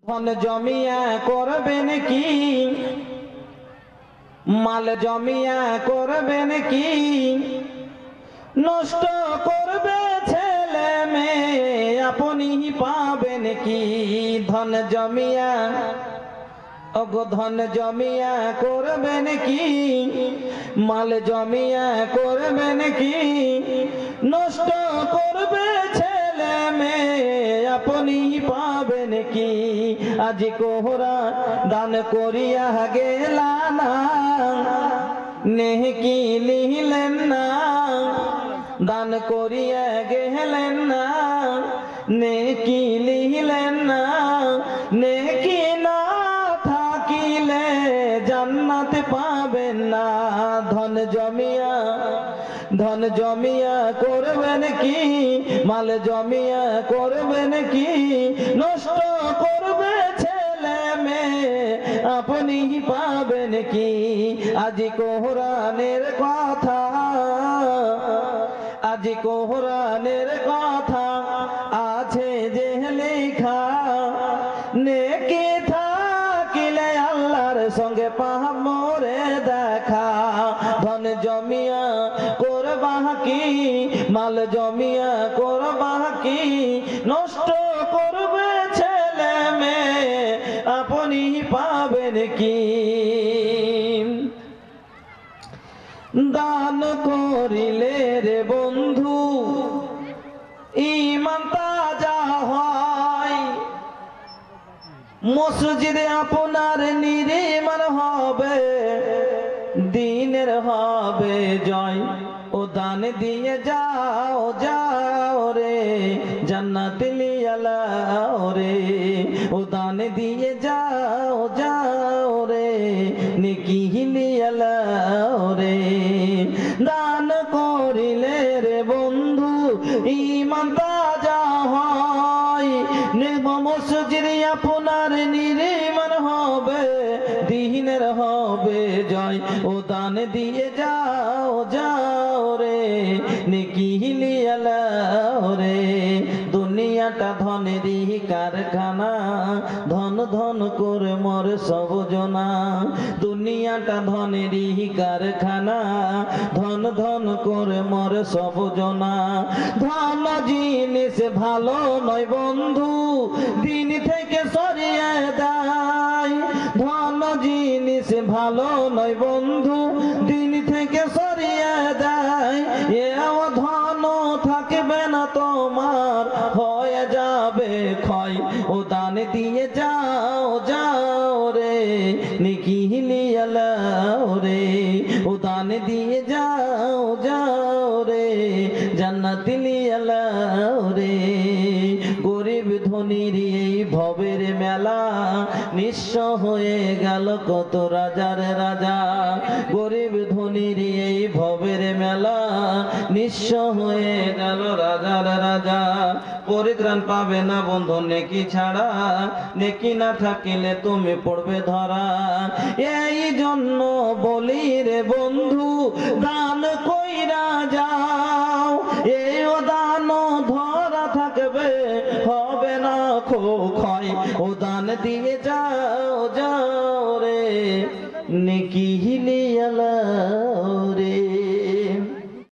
ধন জমিয়া করবেন কি, মাল জমিয়া করবেন কি, নষ্ট করবে ছেলে মেয়ে আপনি পাবেন কি। ধন জমিয়া ওগো ধন জমিয়া করবেন কি, মাল জমিয়া করবেন কি, নষ্ট করবে ছেলে মেয়ে আপনি পাবেন কি। আজ কোহরা দান করিয়া গেলা না, নেকি লিহিলেন না, দান করিয়া গেলেন না, নেকি লিহিলেন না। নেকি না থাকিলে জান্নাত পাবেন না। ধন জমিয়া ধন জমিয়া করবেন কি, মাল জমিয়া করবেন কি, নষ্ট করবে ছেলে মেয়ে আপনি পাবেন কি। আজ কোরআনের কথা, আজ কোরআনের কথা আছে যে লেখা, নেকি থাকিলে আল্লাহর সঙ্গে পাহাম মোরে দেখা। ধন জমিয়া করবা কি, মাল জমিয়া করবা কি, নষ্ট করবে ছেলে মেয়ে আপনি পাবেন কি। দান করিলে রে বন্ধু ঈমান তাজা হয়, মসজিদে আপনার নির্মাণ হবে, দিনের হবে জয়। ও দান দিয়ে যাও যাও রে জান্নাত লিয়ে লাও রে। ও দান দিয়ে যাও যাও রে নেকি লিয়ে লাও রে। দান করিলে রে বন্ধু ঈমান তাজা হয়, মসজিদ আপনার নির্মাণ হবে, দিনের হবে জয়। ও দান দিয়ে যাও যাও রে নেকি লিয়ে লাও রে। দুনিয়াটা ধনেরই কারখানা, ধন ধন করে মর সব জনা। দুনিয়াটা ধনেরই কারখানা, ধন ধন করে মর সব জনা। ধন জিনিস ভালো নয় বন্ধু, দিন থেকে সরিয়ে দেয়। ধন জিনিস ভালো নয় বন্ধু, দিন থেকে সরিয়ে দেয়। এও ধন থাকবে না তোমার, হয়ে যাবে ক্ষয়। ও দান দিয়ে যাও যাও রে নেকি লিয়ে লাও রে। ও দান দিয়ে যাও যাও রে জান্নাত লিয়ে লাও রে। গরিব ধনীর এই ভবের মেলা, নিঃস্ব হয়ে গেল কত রাজার রাজা। গরিব ধনীর এই ভবের মেলা, নিঃস্ব হয়ে গেল রাজার রাজা। পরিত্রাণ পাবে না বন্ধু নেকি ছাড়া, নেকি না থাকিলে তুমি পড়বে ধরা। এই জন্য বলি রে বন্ধু দান কইরা যাও, এই দান ধরা থাকবে হবে না ক্ষয়। ও দান দিয়ে যাও যাও রে নেকি